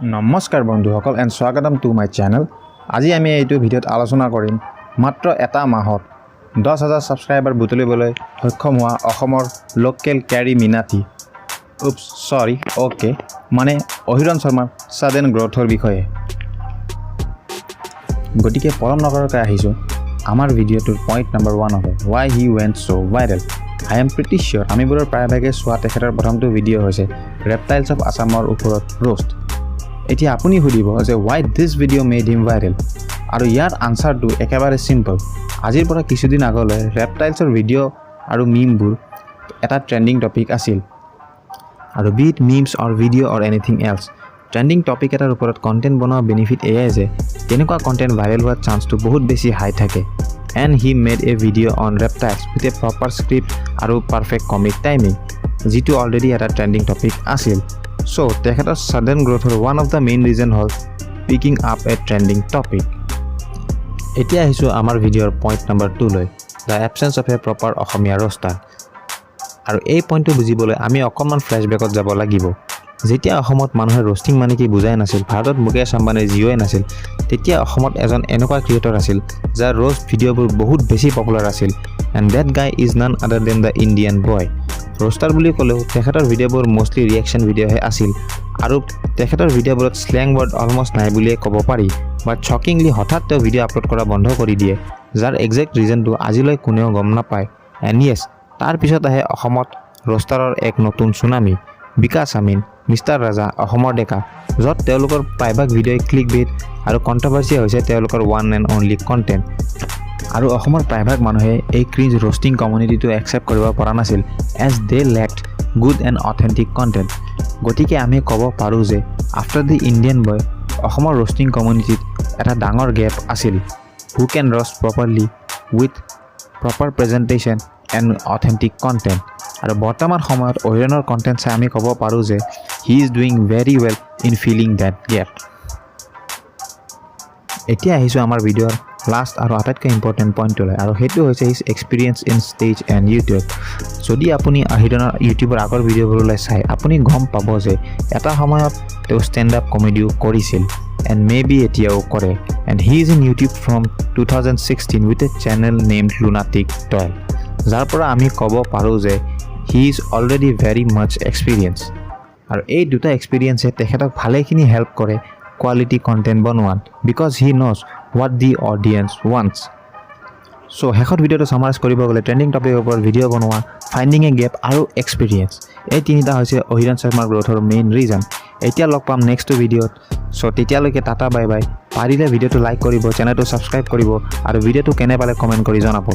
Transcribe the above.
নমস্কাৰ বন্ধুসকল এণ্ড স্বাগতম টু মাই চেনেল। আজি আমি এইটো ভিডিঅ'ত আলোচনা কৰিম মাত্ৰ এটা মাহত 10,000 ছাবস্ক্ৰাইবাৰ বুটলিবলৈ সক্ষম হোৱা অসমৰ লোকেল ক্যাৰি মিনাতি মানে অহিৰণ শৰ্মাৰ সাডেন গ্ৰোথৰ বিষয়ে। গতিকে পলম নকৰাকৈ আহিছোঁ আমাৰ ভিডিঅ'টোৰ পইণ্ট নম্বৰ 1 হ'ব why he went so viral। I am pretty sure আমিবোৰৰ প্ৰায়ভাগে চোৱা তেখেতৰ প্ৰথমটো ভিডিঅ' হৈছে ৰেপটাইলছ অফ আছামৰ ওপৰত ৰোষ্ট। এতিয়া আপুনি সুধিব যে why this video made him viral আৰু ইয়াৰ আনসাৰটো একেবাৰে সিম্পল। আজিৰ পৰা কিছুদিন আগলৈ ৰেপটাইলছৰ ভিডিঅ' আৰু মিমবোৰ এটা ট্ৰেন্ডিং টপিক আছিল আৰু বিট মিমছ অৰ ভিডিঅ' অৰ এনিথিং এলছ। ট্ৰেন্ডিং টপিক এটাৰ ওপৰত কণ্টেণ্ট বনোৱা বেনিফিট এয়াই যে তেনেকুৱা কণ্টেণ্ট ভাইৰেল হোৱাৰ চান্সটো বহুত বেছি হাই থাকে। And he made a video' on reptiles with a proper script আৰু পাৰফেক্ট কমিক টাইমিং, যিটো অলৰেডি এটা ট্ৰেন্ডিং টপিক আছিল। So, তেখেতৰ sudden growth one of the main reason হ'ল picking up a trending topic। এতিয়া আহিছোঁ আমাৰ ভিডিঅ'ৰ পইণ্ট নম্বৰ 2 লৈ the absence of a proper Asomiya roaster। আৰু এই পইণ্টটো বুজিবলৈ আমি অকণমান ফ্লেশ্ববেকত যাব লাগিব। যেতিয়া অসমত মানুহে ৰোষ্টিং মানে কি বুজাই নাছিল, ভাৰতত মুকেশ আম্বানীৰ জিঅ'ই নাছিল, তেতিয়া অসমত এজন এনেকুৱা ক্ৰিয়েটৰ আছিল যাৰ ৰোষ্ট ভিডিঅ'বোৰ বহুত বেছি পপুলাৰ আছিল। And that guy is none other than the Indian boy. Roaster বুলি ক'লেও তেখেতৰ ভিডিঅ'বোৰ মোষ্টলি ৰিয়েকশ্যন ভিডিঅ'হে আছিল আৰু তেখেতৰ ভিডিঅ'বোৰত স্লেং ৱৰ্ড অলমষ্ট নাই বুলিয়ে ক'ব পাৰি। বাট শ্বকিংলি হঠাৎ তেওঁ ভিডিঅ' আপলোড কৰা বন্ধ কৰি দিয়ে, যাৰ একজেক্ট ৰিজনটো আজিলৈ কোনেও গম নাপায়। এণ্ড য়েছ, তাৰ পিছত আহে অসমত ৰোষ্টাৰৰ এক নতুন চুনামি। বিকাশ আমিন, মিষ্টাৰ ৰাজা, অসমৰ ডেকা, য'ত তেওঁলোকৰ প্ৰায়ভাগ ভিডিঅ'ই ক্লিক বেট আৰু কণ্ট্ৰভাৰ্চি হৈছে তেওঁলোকৰ ওৱান এণ্ড অনলি কণ্টেণ্ট। আৰু অসমৰ প্ৰায়ভাগ মানুহে এই ক্ৰিঞ্জ ৰোষ্টিং কমিউনিটিটো একচেপ্ট কৰিব পৰা নাছিল as they lacked good and authentic content. গতিকে আমি ক'ব পাৰোঁ যে আফটাৰ দি ইণ্ডিয়ান বয় অসমৰ ৰোষ্টিং কমিউনিটিত এটা ডাঙৰ গেপ আছিল। Who can roast properly with proper presentation and authentic content. আৰু বৰ্তমান সময়ত অহিৰণৰ কণ্টেণ্ট চাই আমি ক'ব পাৰোঁ যে he is doing very well in filling that gap. এতিয়া আহিছোঁ আমাৰ ভিডিঅ'ৰ লাষ্ট আৰু আটাইতকৈ ইম্পৰ্টেণ্ট পইণ্টটোলৈ, আৰু সেইটো হৈছে his experience in stage and YouTube. যদি আপুনি অহিৰণৰ ইউটিউবৰ আগৰ ভিডিঅ'বোৰলৈ চাই আপুনি গম পাব যে এটা সময়ত তেওঁ ষ্টেণ্ড আপ কমেডিও কৰিছিল এণ্ড মে বি এতিয়াও কৰে। And he is in YouTube from 2016 with a channel named lunatic toil, যাৰ পৰা আমি ক'ব পাৰোঁ যে he is already very much experience. আৰু এই দুটা এক্সপিৰিয়েঞ্চে তেখেতক ভালেখিনি হেল্প কৰে কোৱালিটি কণ্টেণ্ট বনোৱাত, because he knows what the audience wants। So, শেষত ভিডিঅ'টো সামাৰাইজ কৰিব গ'লে ট্ৰেন্ডিং টপিকৰ ওপৰত ভিডিঅ' বনোৱা, ফাইণ্ডিং এ গেপ আৰু এক্সপিৰিয়েঞ্চ, এই তিনিটা হৈছে অহিৰণ শৰ্মাৰ গ্ৰোথৰ মেইন ৰিজন। এতিয়া লগ পাম নেক্সট ভিডিঅ'ত। চ' তেতিয়ালৈকে টাটা বাই বাই। পাৰিলে ভিডিঅ'টো লাইক কৰিব, চেনেলটো ছাবস্ক্ৰাইব কৰিব আৰু ভিডিঅ'টো কেনে পালে কমেণ্ট কৰি জনাব।